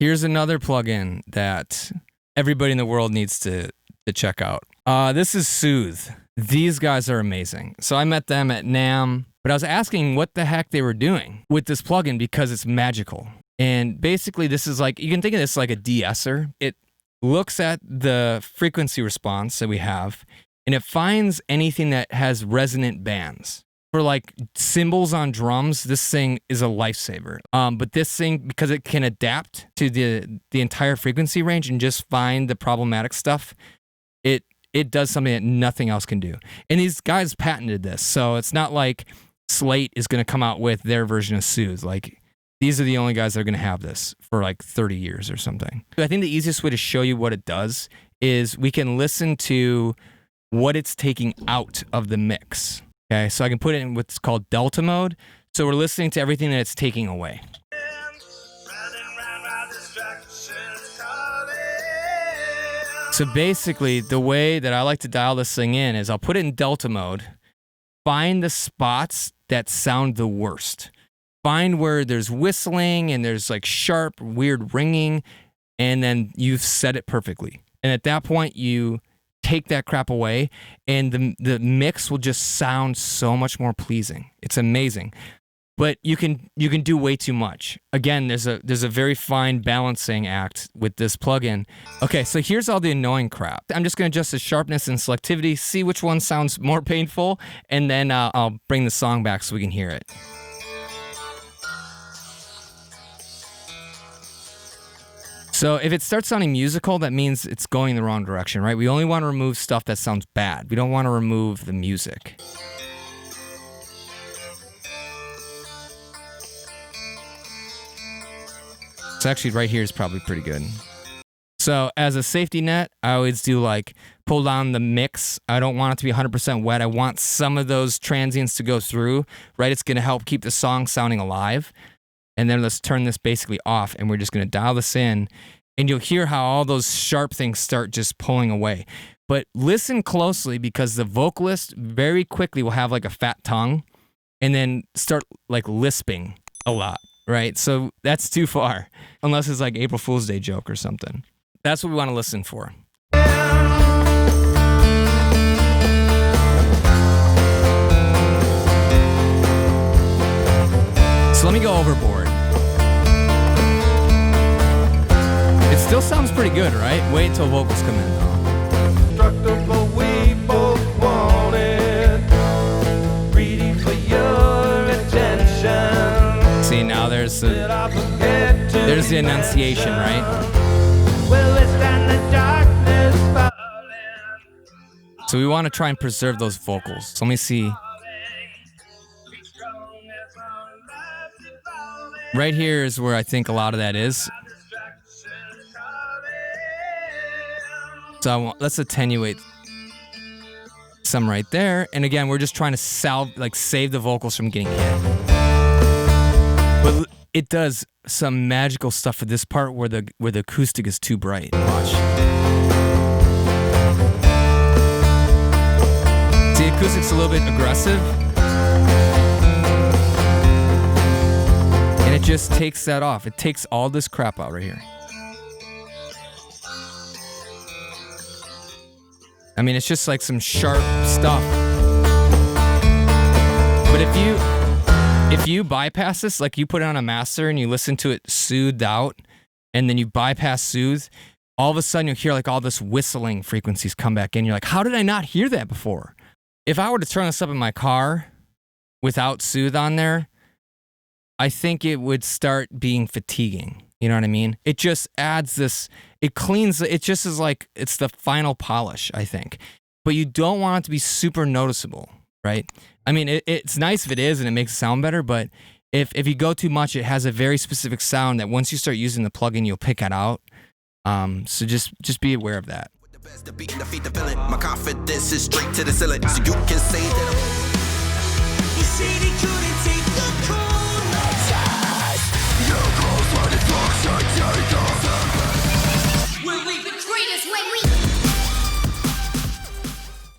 Here's another plugin that everybody in the world needs to check out. This is Soothe. These guys are amazing. So I met them at NAMM, but I was asking what the heck they were doing with this plugin because it's magical. And basically this is like, you can think of this like a de-esser. It looks at the frequency response that we have, and it finds anything that has resonant bands. For like cymbals on drums, this thing is a lifesaver. But this thing, because it can adapt to the entire frequency range and just find the problematic stuff, it does something that nothing else can do. And these guys patented this, so it's not like Slate is going to come out with their version of Soothe. Like, these are the only guys that are going to have this for like 30 years or something. I think the easiest way to show you what it does is we can listen to what it's taking out of the mix. Okay, so I can put it in what's called Delta mode. So we're listening to everything that it's taking away. So basically, the way that I like to dial this thing in is I'll put it in Delta mode, find the spots that sound the worst. Find where there's whistling and there's like sharp, weird ringing, and then you've set it perfectly. And at that point, you take that crap away, and the mix will just sound so much more pleasing. It's amazing. But you can do way too much. Again, there's a very fine balancing act with this plugin. Okay, so here's all the annoying crap. I'm just going to adjust the sharpness and selectivity, see which one sounds more painful, and then I'll bring the song back so we can hear it. So if it starts sounding musical, that means it's going the wrong direction, right? We only want to remove stuff that sounds bad. We don't want to remove the music. So actually right here is probably pretty good. So as a safety net, I always do like pull down the mix. I don't want it to be 100% wet. I want some of those transients to go through, right? It's going to help keep the song sounding alive. And then let's turn this basically off, and we're just going to dial this in, and you'll hear how all those sharp things start just pulling away. But listen closely, because the vocalist very quickly will have like a fat tongue and then start like lisping a lot, right? So that's too far, unless it's like April Fool's Day joke or something. That's what we want to listen for. So let me go overboard. It still sounds pretty good, right? Wait till vocals come in, though. We both wanted, greedy for your attention. See, now there's the enunciation, right? Well, it's time the darkness falling. So we want to try and preserve those vocals. So let me see. Right here is where I think a lot of that is. So let's attenuate some right there. And again, we're just trying to save the vocals from getting hit. But it does some magical stuff for this part where the acoustic is too bright. Watch. See, the acoustic's a little bit aggressive. And it just takes that off. It takes all this crap out right here. I mean, it's just like some sharp stuff. But if you bypass this, like you put it on a master and you listen to it soothed out, and then you bypass Soothe, all of a sudden you'll hear like all this whistling frequencies come back in. You're like, how did I not hear that before? If I were to turn this up in my car without Soothe on there, I think it would start being fatiguing. You know what I mean? It just adds this, it cleans, it just is like, it's the final polish, I think. But you don't want it to be super noticeable, right? I mean, it's nice if it is and it makes it sound better, but if you go too much, it has a very specific sound that once you start using the plugin, you'll pick it out. So just be aware of that. The beat, defeat the villain. My confidence is straight to the ceiling. So you can say that